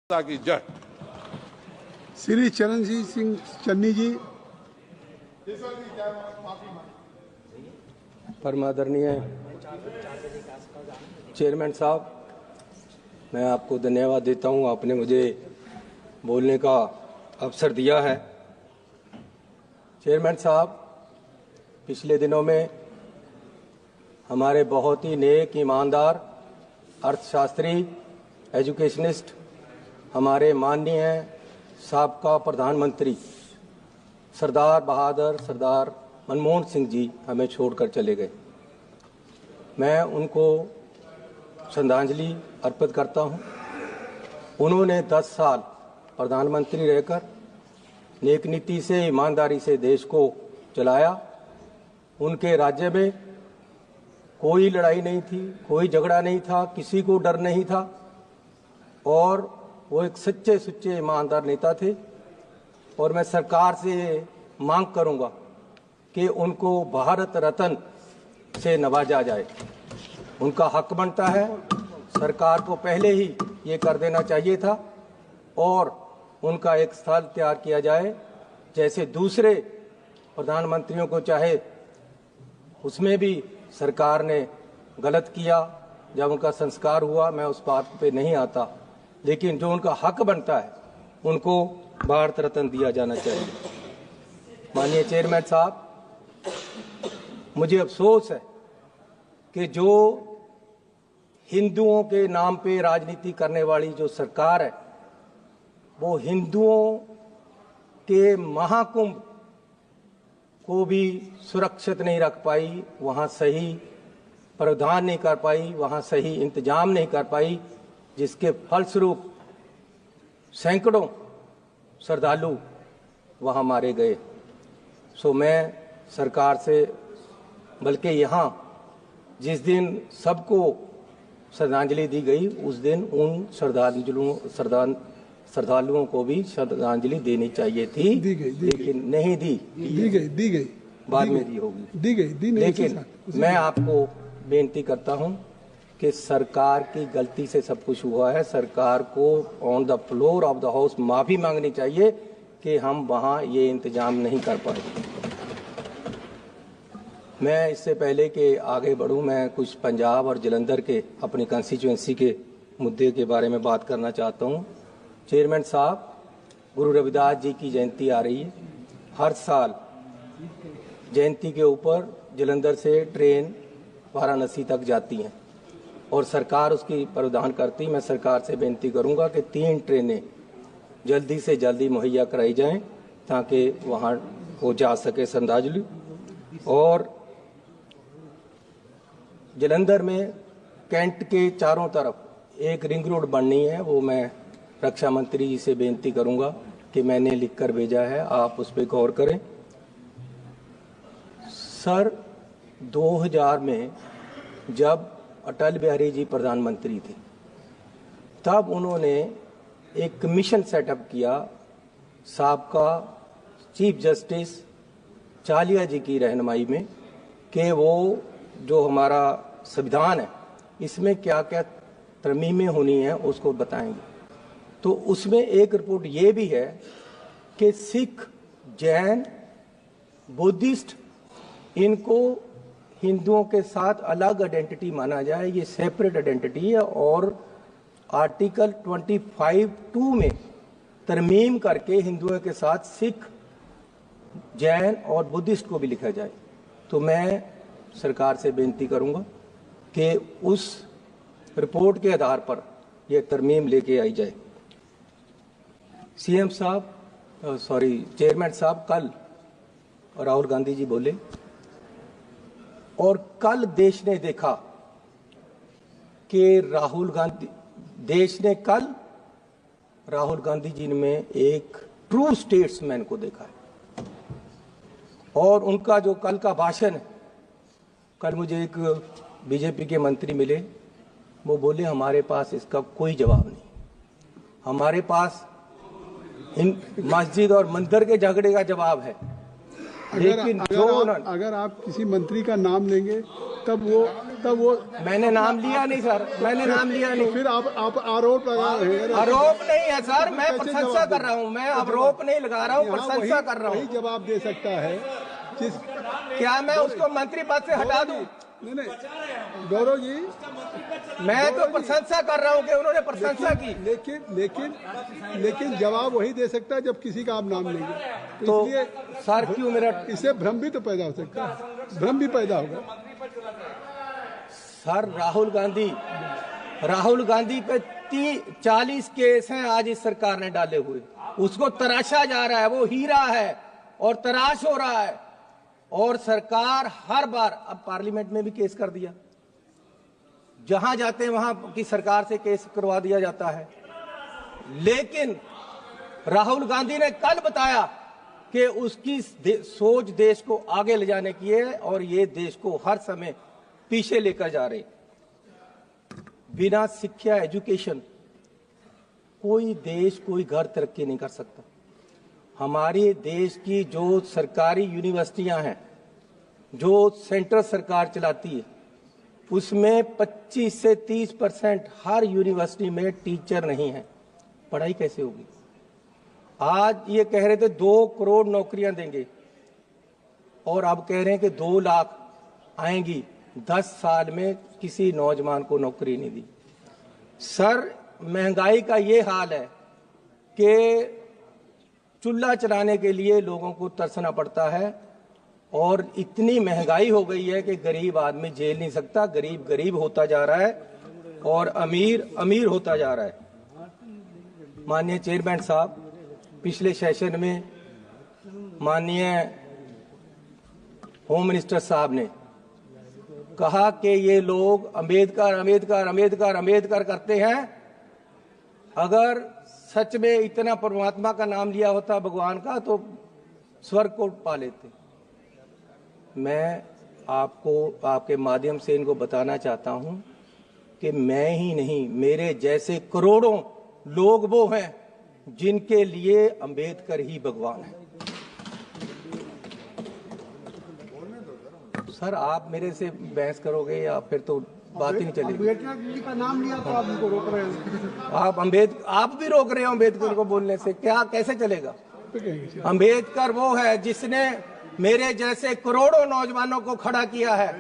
की जय। श्री चरणजीत सिंह चन्नी जी। परमादरणीय चेयरमैन साहब, मैं आपको धन्यवाद देता हूं, आपने मुझे बोलने का अवसर दिया है। चेयरमैन साहब, पिछले दिनों में हमारे बहुत ही नेक, ईमानदार अर्थशास्त्री, एजुकेशनिस्ट, हमारे माननीय साबका प्रधानमंत्री सरदार बहादुर सरदार मनमोहन सिंह जी हमें छोड़कर चले गए। मैं उनको श्रद्धांजलि अर्पित करता हूं। उन्होंने 10 साल प्रधानमंत्री रहकर नेक नीति से, ईमानदारी से देश को चलाया। उनके राज्य में कोई लड़ाई नहीं थी, कोई झगड़ा नहीं था, किसी को डर नहीं था और वो एक सच्चे सुच्चे ईमानदार नेता थे। और मैं सरकार से मांग करूंगा कि उनको भारत रत्न से नवाजा जाए। उनका हक बनता है, सरकार को पहले ही ये कर देना चाहिए था और उनका एक स्थल तैयार किया जाए। जैसे दूसरे प्रधानमंत्रियों को चाहे, उसमें भी सरकार ने गलत किया जब उनका संस्कार हुआ, मैं उस बात पे नहीं आता, लेकिन जो उनका हक बनता है उनको भारत रत्न दिया जाना चाहिए। माननीय चेयरमैन साहब, मुझे अफसोस है कि जो हिंदुओं के नाम पे राजनीति करने वाली जो सरकार है, वो हिंदुओं के महाकुंभ को भी सुरक्षित नहीं रख पाई, वहाँ सही प्रावधान नहीं कर पाई, वहाँ सही इंतजाम नहीं कर पाई, जिसके फलस्वरूप सैकड़ों श्रद्धालु वहाँ मारे गए। सो मैं सरकार से, बल्कि यहाँ जिस दिन सबको श्रद्धांजलि दी गई, उस दिन उन श्रद्धालुओं को भी श्रद्धांजलि देनी चाहिए थी, लेकिन नहीं दी गई, बाद में दी होगी। लेकिन मैं आपको बेनती करता हूं कि सरकार की गलती से सब कुछ हुआ है। सरकार को on the floor of the house माफी मांगनी चाहिए कि हम वहां ये इंतजाम नहीं कर पाए। मैं इससे पहले कि आगे बढ़ूं, मैं कुछ पंजाब और जलंधर के अपनी कंस्टिट्यूएंसी के मुद्दे के बारे में बात करना चाहता हूं। चेयरमैन साहब, गुरु रविदास जी की जयंती आ रही है। हर साल जयंती के ऊपर जलंधर से ट्रेन वाराणसी तक जाती हैं और सरकार उसकी प्रावधान करती। मैं सरकार से बेनती करूंगा कि 3 ट्रेनें जल्दी से जल्दी मुहैया कराई जाएं ताकि वहां हो जा सके श्रद्धांजलि। और जलंधर में कैंट के चारों तरफ एक रिंग रोड बननी है, वो मैं रक्षा मंत्री जी से बेनती करूंगा कि मैंने लिखकर भेजा है, आप उस पर गौर करें। सर, 2000 में जब अटल बिहारी जी प्रधानमंत्री थे, तब उन्होंने एक कमीशन सेटअप किया साबका चीफ जस्टिस चालिया जी की रहनुमाई में कि वो जो हमारा संविधान है, इसमें क्या क्या तरमीमें होनी है उसको बताएंगे। तो उसमें एक रिपोर्ट ये भी है कि सिख, जैन, बुद्धिस्ट, इनको हिंदुओं के साथ अलग आइडेंटिटी माना जाए, ये सेपरेट आइडेंटिटी है। और आर्टिकल 25(2) में तरमीम करके हिंदुओं के साथ सिख, जैन और बुद्धिस्ट को भी लिखा जाए। तो मैं सरकार से बेनती करूंगा कि उस रिपोर्ट के आधार पर यह तरमीम लेके आई जाए। सीएम साहब, चेयरमैन साहब, कल राहुल गांधी जी बोले और कल देश ने देखा कि राहुल गांधी जी में एक ट्रू स्टेट्समैन को देखा है। और उनका जो कल का भाषण है, कल मुझे एक बीजेपी के मंत्री मिले, वो बोले हमारे पास इसका कोई जवाब नहीं, हमारे पास मस्जिद और मंदिर के झगड़े का जवाब है। अगर आप किसी मंत्री का नाम लेंगे तब वो तब वो मैंने नाम लिया नहीं सर, मैंने नाम लिया तो नहीं। फिर आप आरोप लगा रहे हैं। आरोप नहीं है सर, मैं कैसे प्रशंसा जवाब कर रहा हूँ, मैं आरोप नहीं लगा रहा हूँ, यहाँ प्रशंसा कर रहा वही हूँ। जवाब दे सकता है जिस क्या मैं उसको मंत्री पद से हटा दूं? नहीं गौरव जी, मैं तो प्रशंसा कर रहा हूँ कि उन्होंने प्रशंसा की। लेकिन जवाब वही दे सकता है जब किसी का आप नाम लेंगे। तो इसलिए सर क्यों मेरा इससे भ्रम भी तो पैदा हो सकता है, भ्रम भी पैदा होगा। सर राहुल गांधी पे 40 केस हैं आज इस सरकार ने डाले हुए, उसको तराशा जा रहा है, वो हीरा है और तराश हो रहा है। और सरकार हर बार, अब पार्लियामेंट में भी केस कर दिया, जहां जाते हैं वहां की सरकार से केस करवा दिया जाता है। लेकिन राहुल गांधी ने कल बताया कि उसकी सोच देश को आगे ले जाने की है और ये देश को हर समय पीछे लेकर जा रहे। बिना शिक्षा, एजुकेशन कोई देश, कोई घर तरक्की नहीं कर सकता। हमारे देश की जो सरकारी यूनिवर्सिटियां हैं, जो सेंट्रल सरकार चलाती है, उसमें 25 से 30% हर यूनिवर्सिटी में टीचर नहीं है। पढ़ाई कैसे होगी? आज ये कह रहे थे 2 करोड़ नौकरियां देंगे और अब कह रहे हैं कि 2 लाख आएंगी। 10 साल में किसी नौजवान को नौकरी नहीं दी। सर, महंगाई का ये हाल है कि चूल्हा चलाने के लिए लोगों को तरसना पड़ता है और इतनी महंगाई हो गई है कि गरीब आदमी झेल नहीं सकता। गरीब गरीब होता जा रहा है और अमीर अमीर होता जा रहा है। माननीय चेयरमैन साहब, पिछले सेशन में माननीय होम मिनिस्टर साहब ने कहा कि ये लोग अंबेडकर अंबेडकर अंबेडकर अंबेडकर करते हैं। अगर सच में इतना परमात्मा का नाम लिया होता, भगवान का, तो स्वर्ग को पा लेते। मैं आपको आपके माध्यम से इनको बताना चाहता हूं कि मैं ही नहीं, मेरे जैसे करोड़ों लोग वो हैं जिनके लिए अंबेडकर ही भगवान है। सर, आप मेरे से बहस करोगे या फिर तो बात ही नहीं चलेगी। अम्बेडकर जी का नाम लिया तो आप उनको रोक रहे हैं। आप भी रोक रहे हो अम्बेडकर को बोलने से, क्या कैसे चलेगा? अम्बेडकर वो है जिसने मेरे जैसे करोड़ों नौजवानों को खड़ा किया है,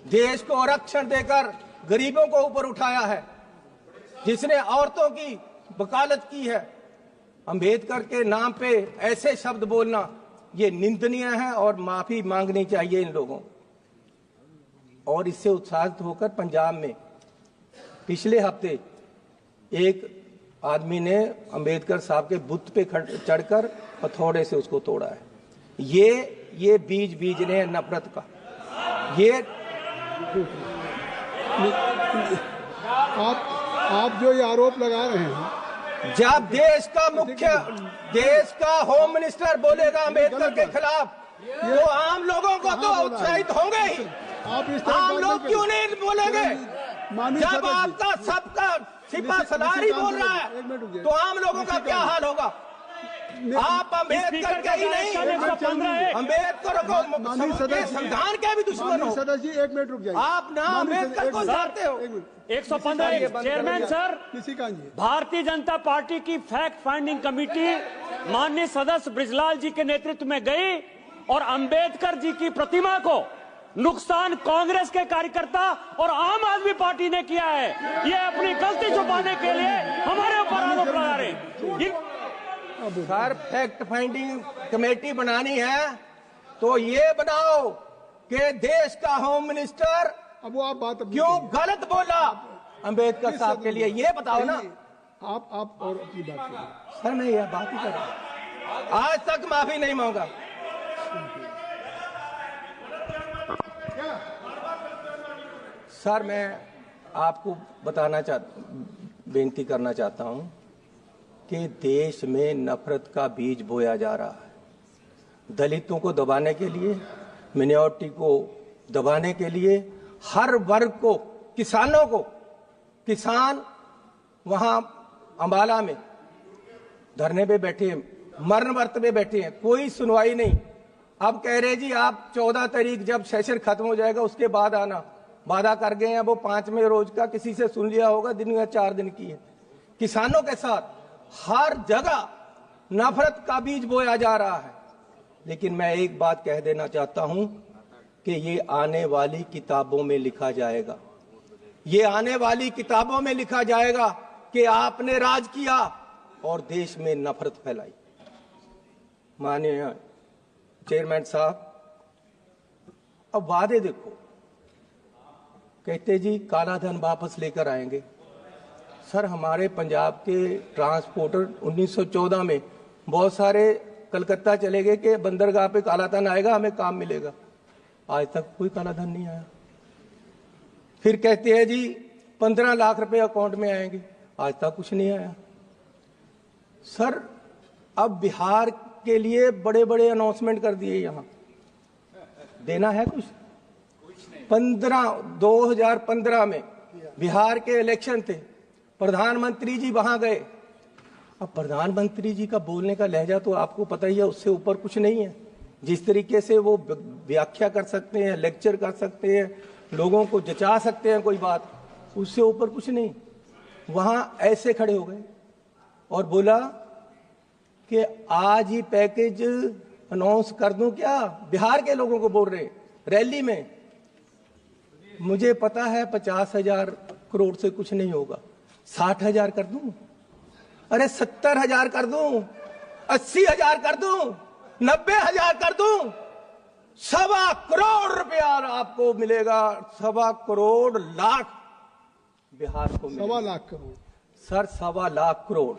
देश को आरक्षण देकर गरीबों को ऊपर उठाया है, जिसने औरतों की वकालत की है। अम्बेडकर के नाम पे ऐसे शब्द बोलना ये निंदनीय है और माफी मांगनी चाहिए इन लोगों। और इससे उत्साहित होकर पंजाब में पिछले हफ्ते एक आदमी ने अम्बेडकर साहब के बुत पे चढ़कर हथौड़े से उसको तोड़ा है। ये बीज ने नफरत का। ये आप जो ये आरोप लगा रहे हैं, जब देश का होम मिनिस्टर बोलेगा अम्बेडकर के खिलाफ, तो आम लोगों को तो उत्साहित होंगे ही। आम लोग क्यों नहीं बोलेंगे? जब आपका सबका सिपा सलार ही बोल रहा है तो आम लोगों का क्या हाल होगा? आप अम्बेडकर के ही नहीं, अम्बेडकर को संविधान के भी दुश्मन हो। सदस्य जी, 1 मिनट रुक जाइए। आप ना अम्बेडकर को चाहते हो। 115 chairman sir, Bharatiya Janata party की फैक्ट फाइंडिंग कमेटी माननीय सदस्य ब्रिजलाल जी के नेतृत्व में गई और अंबेडकर जी की प्रतिमा को नुकसान कांग्रेस के कार्यकर्ता और आम आदमी पार्टी ने किया है। ये अपनी गलती छुपाने के लिए हमारे ऊपर आरोप लगा रहे हैं। सर, फैक्ट फाइंडिंग कमेटी बनानी है तो ये बनाओ कि देश का होम मिनिस्टर अब वो आप बात क्यों गलत बोला अंबेडकर साहब के लिए, ये बताओ ना। आप और अपनी बात करें। सर, मैं यह बात ही कर रहा हूं, आज तक माफी नहीं मांगा। सर, मैं आपको बेनती करना चाहता हूं कि देश में नफरत का बीज बोया जा रहा है। दलितों को दबाने के लिए, मिनॉरिटी को दबाने के लिए, हर वर्ग को, किसानों को, किसान वहां अंबाला में धरने पे बैठे हैं, मरण वर्त पे बैठे हैं, कोई सुनवाई नहीं। अब कह रहे जी आप 14 तारीख जब सेशन खत्म हो जाएगा उसके बाद आना। वादा कर गए हैं वो 5वें रोज का, किसी से सुन लिया होगा, दिन में 4 दिन की है। किसानों के साथ हर जगह नफरत का बीज बोया जा रहा है। लेकिन मैं एक बात कह देना चाहता हूं कि ये आने वाली किताबों में लिखा जाएगा, ये आने वाली किताबों में लिखा जाएगा कि आपने राज किया और देश में नफरत फैलाई। माननीय चेयरमैन साहब, अब वादे देखो, कहते जी काला धन वापस लेकर आएंगे। सर, हमारे पंजाब के ट्रांसपोर्टर 1914 में बहुत सारे कलकत्ता चले गए कि बंदरगाह पे काला धन आएगा, हमें काम मिलेगा। आज तक कोई काला धन नहीं आया। फिर कहते हैं जी 15 लाख रुपए अकाउंट में आएंगे, आज तक कुछ नहीं आया। सर, अब बिहार के लिए बड़े बड़े अनाउंसमेंट कर दिए, यहां देना है कुछ 2015 में बिहार के इलेक्शन थे, प्रधानमंत्री जी वहां गए। अब प्रधानमंत्री जी का बोलने का लहजा तो आपको पता ही है, उससे ऊपर कुछ नहीं है। जिस तरीके से वो व्याख्या कर सकते हैं, लेक्चर कर सकते हैं, लोगों को जचा सकते हैं कोई बात, उससे ऊपर कुछ नहीं। वहां ऐसे खड़े हो गए और बोला कि आज ही पैकेज अनाउंस कर दूं क्या। बिहार के लोगों को बोल रहे रैली में। मुझे पता है 50,000 करोड़ से कुछ नहीं होगा, 60,000 कर दूं, अरे 70,000 कर दूं, 80,000 कर दूं, 90,000 कर दूं, 1.25 करोड़ रुपया आपको मिलेगा। 1.25 करोड़ लाख बिहार को मिलेगा। 1.25 लाख करोड़ सर, 1.25 लाख करोड़,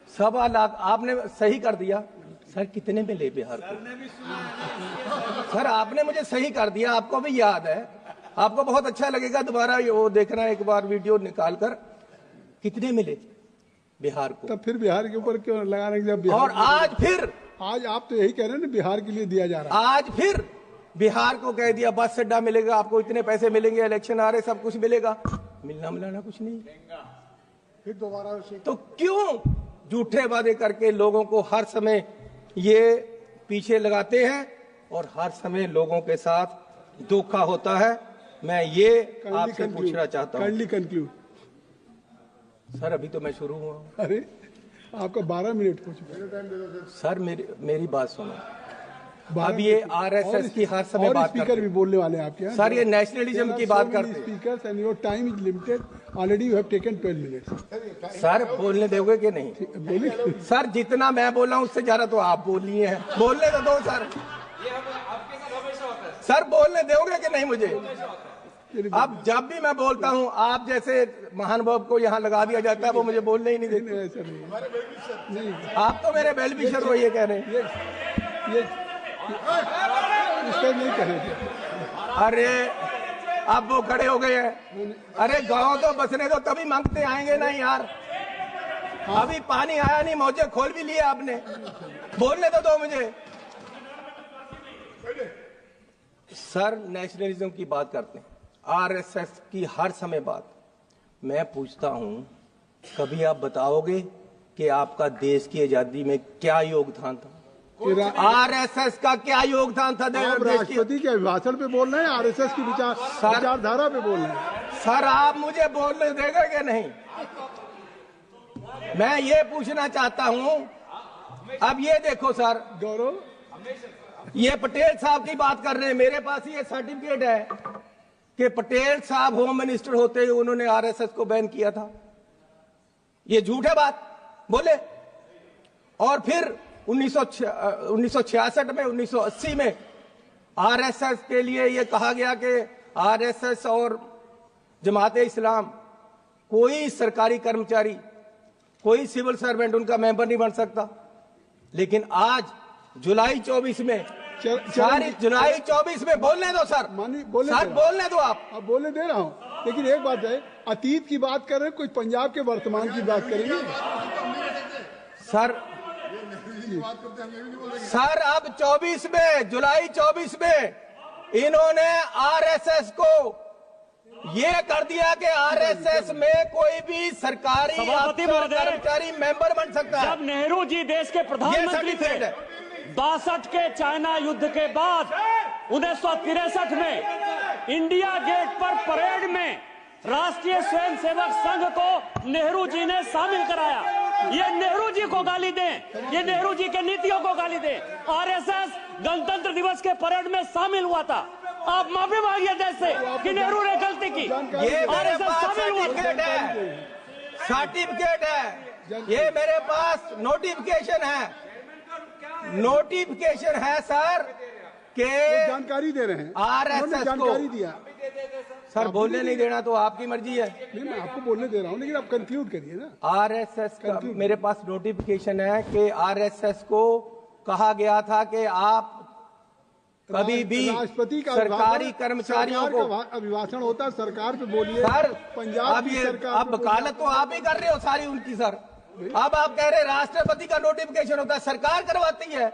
1.25 लाख आपने सही कर दिया। सर, कितने मिले बिहार को? सर, आपने मुझे सही कर दिया, आपको भी याद है, आपको बहुत अच्छा लगेगा दोबारा वो देखना एक बार वीडियो निकाल कर, कितने मिले बिहार को। तब फिर बिहार के ऊपर क्यों लगा रहे हैं जब बिहार, और आज आप तो यही कह रहे हैं ना बिहार के लिए दिया जा रहा है। आज फिर बिहार को कह दिया बस अड्डा मिलेगा आपको, इतने पैसे मिलेंगे, इलेक्शन आ रहे, सब कुछ मिलेगा। मिलना मिलाना कुछ नहीं। फिर दोबारा तो क्यों झूठे वादे करके लोगों को हर समय ये पीछे लगाते हैं और हर समय लोगों के साथ धोखा होता है। मैं ये आपसे पूछना चाहता हूँ। Kindly conclude. सर, अभी तो मैं शुरू हुआ हूँ। अरे आपका 12 मिनट हो चुके। सर, मेरी बात सुनो। अब ये आरएसएस की हर समय बात करते स्पीकर भी बोलने वाले हैं आपके यहाँ। सर, ये नेशनलिज्म की बात करते हैं। Speakers and your time is limited, already you have taken 12 minutes. Sir, बोलने दोगे कि नहीं? बोलिए। सर, जितना मैं बोला हूं उससे ज्यादा तो आप बोल लिए हैं, बोलने तो दो सर। सर, बोलने दोगे कि नहीं मुझे? अब जब भी मैं बोलता हूं आप जैसे महानुभाव को यहाँ लगा दिया जाता है, वो मुझे बोलने ही नहीं देते। ऐसा नहीं, आप तो मेरे वेल विशर हो ये कह रहे हैं। ये इसका नहीं करेंगे। अरे अब वो खड़े हो गए हैं। अरे गाँव तो बसने दो, तभी मांगते आएंगे ना यार। अभी पानी आया नहीं, मौजे खोल भी लिए आपने, बोलने तो दो मुझे। सर, नेशनलिज्म की बात करते हैं, आरएसएस की हर समय बात। मैं पूछता हूं, कभी आप बताओगे कि आपका देश की आजादी में क्या योगदान था? आरएसएस का क्या योगदान था? राष्ट्रपति के अभिभाषण पे बोल रहे हैं, आरएसएस की विचारधारा पे बोल रहे हैं। सर, आप मुझे बोलने देगा कि नहीं? मैं ये पूछना चाहता हूं। अब ये देखो सर, गौरव, ये पटेल साहब की बात कर रहे हैं, मेरे पास ये सर्टिफिकेट है कि पटेल साहब होम मिनिस्टर होते हुए उन्होंने आरएसएस को बैन किया था। ये झूठ है बात बोले। और फिर 1966 में, 1980 में आरएसएस के लिए ये कहा गया कि आरएसएस और जमाते इस्लाम कोई सरकारी कर्मचारी, कोई सिविल सर्वेंट उनका मेंबर नहीं बन सकता। लेकिन आज जुलाई 24 में, जुलाई 24 में बोलने दो सर, बोलने दो आप। अब बोलने दे रहा हूं, लेकिन एक बात है, अतीत की बात कर रहे हैं, कोई पंजाब के वर्तमान की बात करेंगे सर। सर, अब 24 में, जुलाई 24 में इन्होंने आरएसएस को ये कर दिया कि आरएसएस में कोई भी सरकारी कर्मचारी मेंबर बन सकता है। जब नेहरू जी देश के प्रधानमंत्री थे, 62 के चाइना युद्ध के बाद 1963 में इंडिया गेट पर परेड में राष्ट्रीय स्वयंसेवक संघ को नेहरू जी ने शामिल कराया। ये नेहरू जी को गाली दें, ये नेहरू जी के नीतियों को गाली दें। आरएसएस गणतंत्र दिवस के परेड में शामिल हुआ था। आप माफी मांगिए देश से कि नेहरू ने गलती की। ये मेरे पास सर्टिफिकेट है, ये मेरे पास नोटिफिकेशन है सर के जानकारी दे रहे हैं, आरएसएस को जानकारी दिया। सर बोलने नहीं देना तो आपकी मर्जी है। नहीं, मैं आपको बोलने दे रहा हूँ, लेकिन आप कंक्लूड करिए ना। आरएसएस का मेरे पास नोटिफिकेशन है कि आरएसएस को कहा गया था कि आप कभी भी राष्ट्रपति का सरकारी कर्मचारियों को अभिभाषण होता है, सरकार पे बोलिए। सर पंजाब की सरकार अब वकालत तो आप ही कर रहे हो सारी उनकी सर। अब आप कह रहे राष्ट्रपति का नोटिफिकेशन होता है, सरकार करवाती है।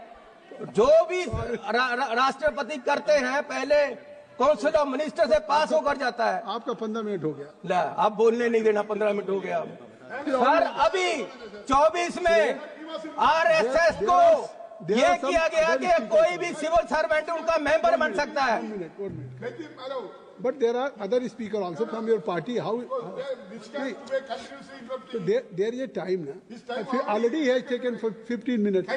जो भी राष्ट्रपति करते हैं पहले काउंसिल ऑफ मिनिस्टर से पास होकर जाता है। आपका 15 मिनट हो गया। ला आप बोलने नहीं देना, 15 मिनट हो गया। सर अभी 24 में आरएसएस को यह किया गया कि कोई भी सिविल सर्वेंट उनका मेंबर बन सकता है। But there are other speaker also from your party. How there is a time ना, already has taken 15 minute.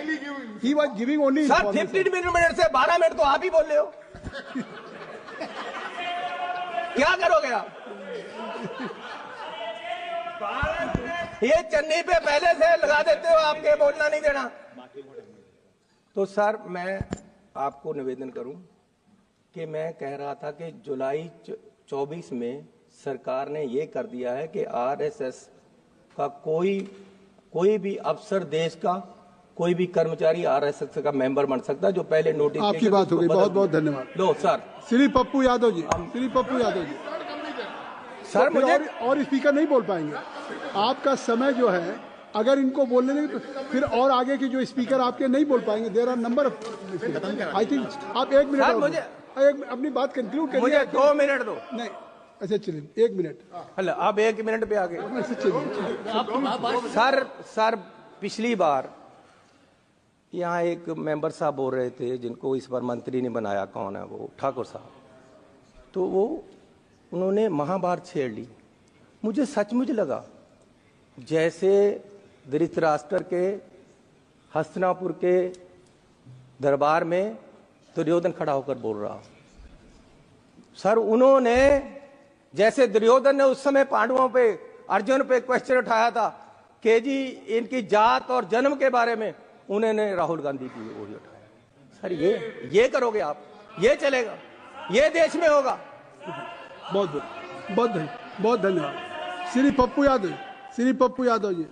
He was giving only sir 15 minute से 12 मिनट तो आप ही बोल रहे हो। क्या करोगे आप? ये चन्नी पे पहले से लगा देते हो, आपके बोलना नहीं देना। तो सर मैं आपको निवेदन करूं कि मैं कह रहा था कि जुलाई 24 में सरकार ने ये कर दिया है कि आरएसएस का कोई भी अफसर देश का कोई भी कर्मचारी आरएसएस का मेंबर बन सकता है, जो पहले नोटिस। आपकी बात हो गई, बहुत बहुत धन्यवाद। लो सर श्री पप्पू यादव जी, श्री पप्पू यादव जी। सर मुझे और स्पीकर नहीं बोल पाएंगे। आपका समय जो है, अगर इनको बोलने देंगे तो फिर और आगे के जो स्पीकर आपके नहीं बोल पाएंगे। There are number of, I think आप 1 मिनट मुझे अपनी बात कंक्लूड करिए। मुझे 2 मिनट दो। नहीं, अच्छा चलिए 1 मिनट। हेलो, आप 1 मिनट पे आ गए। सर पिछली बार यहाँ एक मेंबर साहब बोल रहे थे, जिनको इस बार मंत्री ने बनाया, कौन है वो, ठाकुर साहब। तो वो उन्होंने महाभारत छेड़ ली। मुझे सचमुच लगा जैसे धृतराष्ट्र के हस्तिनापुर के दरबार में दुर्योधन खड़ा होकर बोल रहा। सर उन्होंने, जैसे दुर्योधन ने उस समय पांडवों पे, अर्जुन पे क्वेश्चन उठाया था कि जी इनकी जात और जन्म के बारे में, उन्होंने राहुल गांधी की ओर उठाया। सर ये करोगे आप? ये चलेगा? ये देश में होगा? बहुत बहुत धन्यवाद। श्री पप्पू यादव, श्री पप्पू यादव जी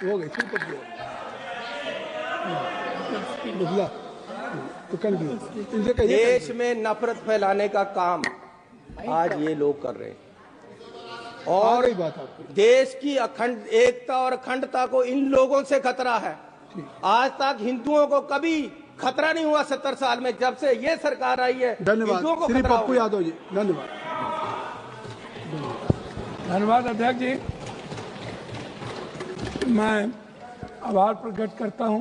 हो गए। श्री पप्पू तो देश में नफरत फैलाने का काम आज ये लोग कर रहे हैं, और देश की अखंड एकता और अखंडता को इन लोगों से खतरा है। आज तक हिंदुओं को कभी खतरा नहीं हुआ 70 साल में, जब से ये सरकार आई है। धन्यवाद श्री पप्पू यादव जी, धन्यवाद। धन्यवाद अध्यक्ष जी, मैं आभार प्रकट करता हूं।